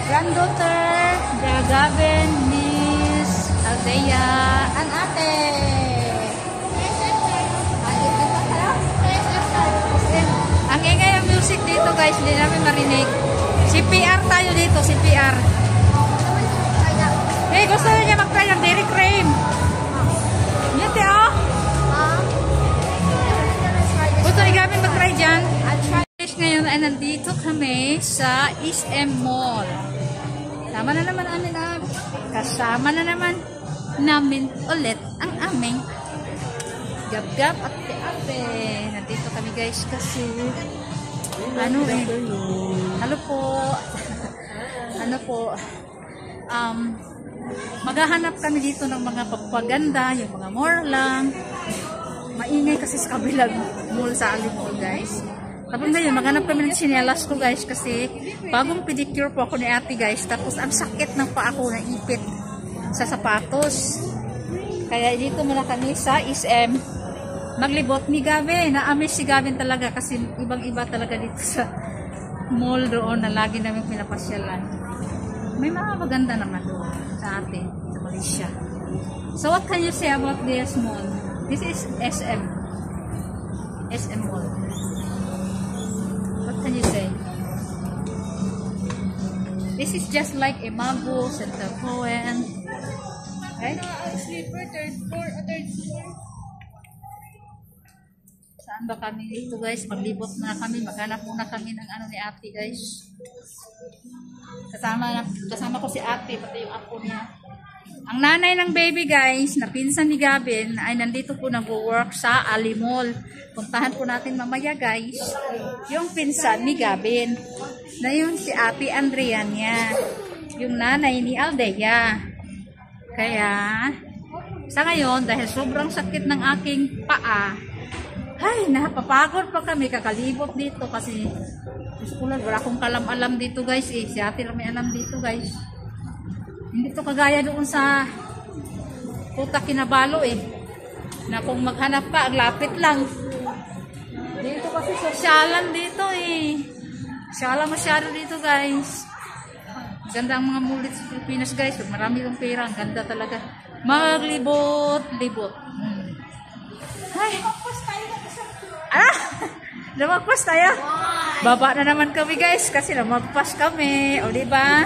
granddaughter, Gavin, Miss Aldea, ang ate. Ang ingay ang music dito guys, hindi namin marinig. CPR tayo dito, CPR. Eh, gusto niya mag-try ng dairy cream. Yan te, oh. Gusto ni Gavin mag-try dyan. Ngayon ay nandito kami sa SM Mall. Kasama na naman namin ulit ang aming gab-gab at ate. Nandito kami guys kasi maghahanap kami dito ng mga pagpaganda, yung mga more lang. Maingay kasi sa kabilang mall sa Ali Mall guys. Tapos ngayon, maghanap kami ng sinelas ko guys kasi bagong pedicure po ako ni ate guys. Tapos ang sakit ng paa ko na ipit sa sapatos. Kaya dito muna kami sa SM maglibot ni Gavin. Na-amaze si Gavin talaga kasi ibang-iba talaga dito sa mall doon na lagi namin pinapasyalan. May mga maganda naman doon sa atin, sa Malaysia. So what can you say about this mall? This is SM Mall. What can you say? This is just like Imago, Center Cohen. Right? Sleeper, third floor. Saan ba kami dito guys? Maglibot na kami. Maghanap muna kami ng ano ni ate guys. Kasama ko si ate, pati yung apo niya. Ang nanay ng baby guys, na pinsan ni Gavin, ay nandito po nag-work sa Ali Mall. Puntahan po natin mamaya guys, yung pinsan ni Gavin, na yung si ate Andrea niya, yung nanay ni Aldea. Kaya, sa ngayon, dahil sobrang sakit ng aking paa, ay, napapagod pa kami, kakalibot dito kasi, wala akong kalam-alam dito guys eh. Si ate lang may alam dito guys. Hindi to kagaya doon sa Puta Kinabalo eh. Na kung maghanap ka, ang lapit lang. Dito kasi sosyalan dito eh. Sosyalan masyado dito guys. Ganda ang mga mulit sa Pilipinas guys. Marami yung pera. Ang ganda talaga. Maglibot-libot. Ay. Namagpas tayo. Baba na naman kami guys. Kasi namagpas kami. O diba?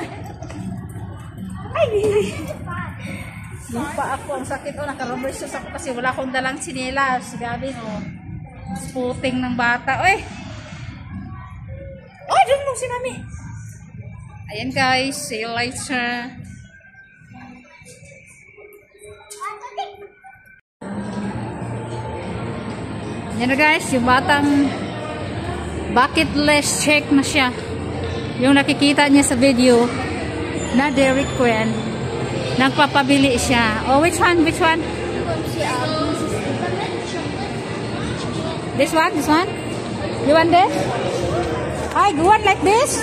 Ay, yung pa ako, ang sakit o, nakareverse ako kasi wala akong dalang sinelas. Gavin o, sputing ng bata. Oy, doon mo si mami. Ayan guys, see you later. Yan na guys, yung batang bucket list check na siya. Yung nakikita niya sa video na Dairy Queen, nagpapabili siya. Oh, which one? This one? This one? You want this? Ay, you want like this?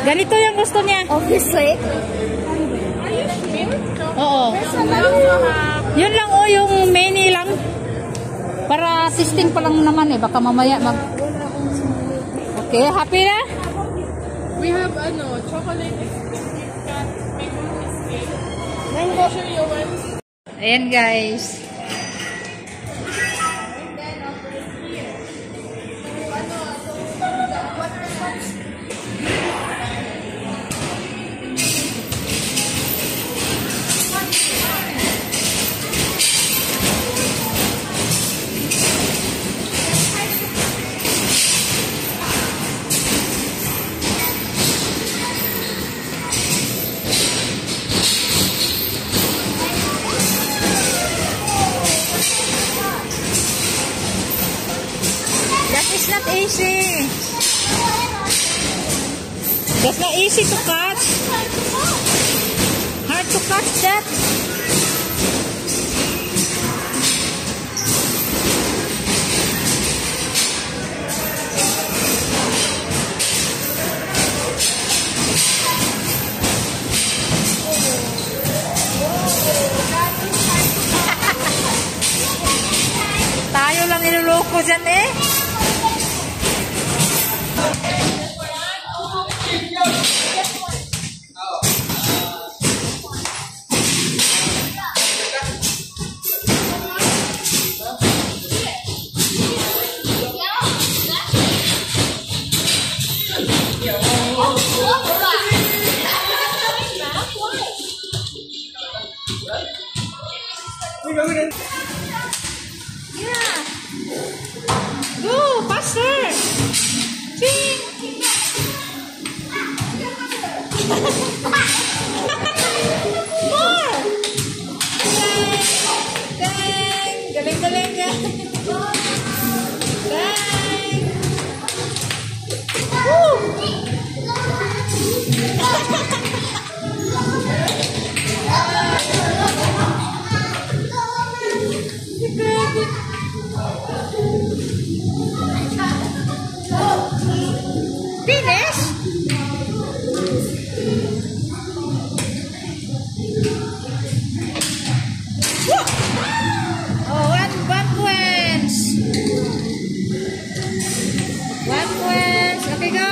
Ganito yung gusto niya. Obviously. Oo. Yun lang o, yung mini lang. Para testing pa lang naman eh. Baka mamaya mag... Okay, happy na? We have chocolate biscuit, mango biscuit. I'll show you one. Ayan guys. It's not easy. That's not easy to cut. Hard to cut that. Tayo lang niloloko dyan eh. Yeah. Go, faster. Ching. More. Dang. Galing-galing yan. Dang. Woo. Finish? Oh, one points. One points. Okay, go.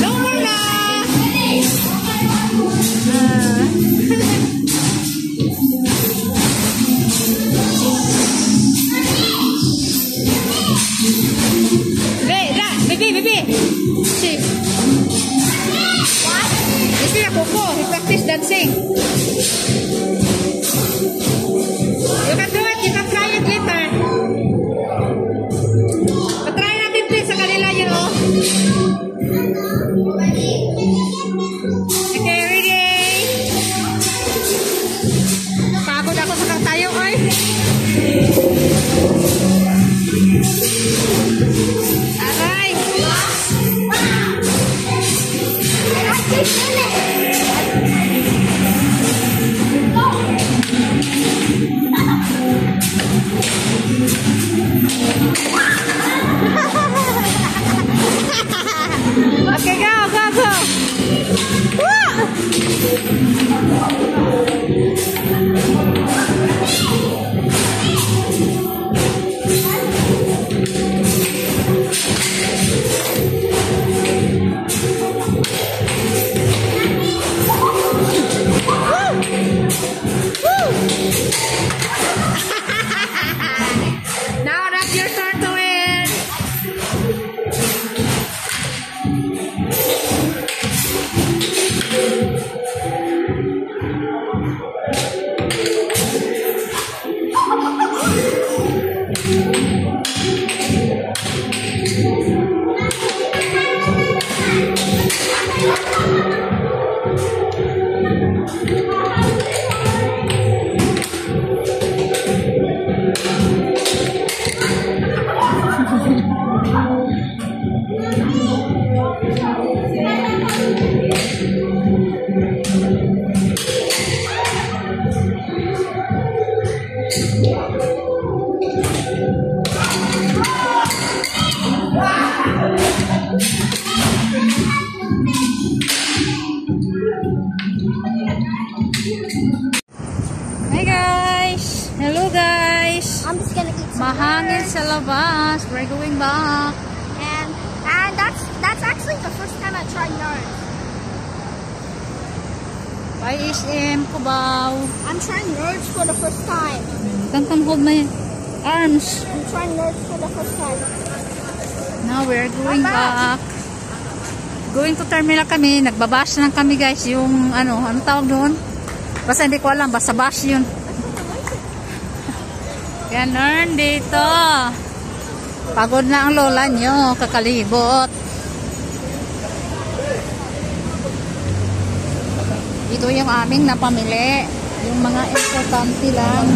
No more na. Baby. See. What? You see a Coco. He practice dancing. You can do it. You can try it later. Try natin please sa kanila yun, oh. Okay, ready? Pagod ako sa tayo, oy. Aray. Okay, go. Now that's your turn to win. Hey guys! Hello guys! I'm just gonna eat some Mahangin burgers. sa labas. We're going back. And that's actually the first time I tried nerds. By SM Cubao. I'm trying nerds for the first time. Come hold my arms. I'm trying nerds for the first time. Now we're going I'm back. back. Going to terminal kami. Nagbabash lang kami guys. Yung ano tawag doon? Basta hindi ko alam. Basta bash yun. Ganun dito. Pagod na ang lola nyo. Kakalibot. Ito yung aming napamili. Yung mga importante lang.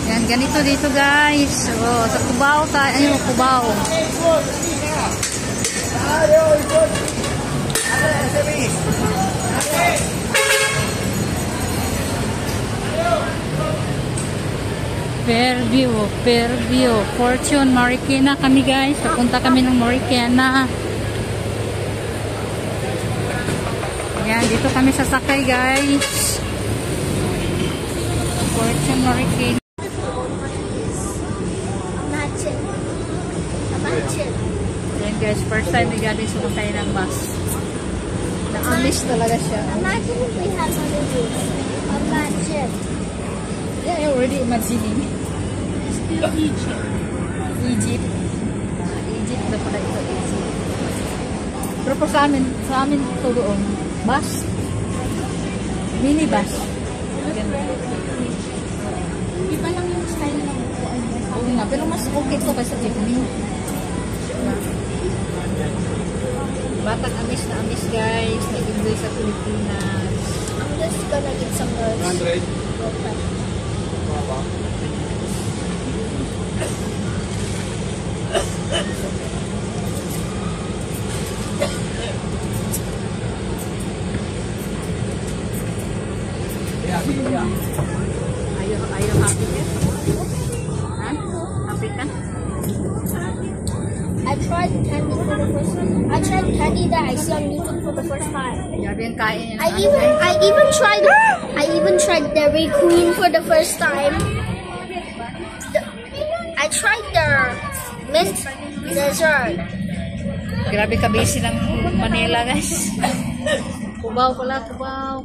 Yan, ganito dito guys. Oh, sa Cubao tayo. Ayun, Cubao. Fairview. Fortune, Marikina kami guys. Papunta kami ng Marikina. Yan, dito kami sasakay guys. Fortune, Marikina. Imagine. Yan guys, first time ni Gabi sumakay ng bus. Na-miss talaga siya. Imagine if we had one of these. Imagine. Yeah, I already imagining. Egypt. Egypt na pala ito, Egypt. Pero po sa amin ito doon, bus. Mini bus. Iba lang yung style ng upuan. Oo nga, pero mas okay ito kaysa jeepney. Batang amis na amis guys, nag-enjoy sa Pilipinas. I'm just gonna get some words. Okay. Ayaw happy ka? Ha? Happy ka? I tried candy for the first time. I tried candy that I see on YouTube for the first time. Grabe ang kain niya. I even tried Dairy Queen for the first time. I tried their mint dessert. Grabe ka busy ng Manila guys. Cubao pala, Cubao.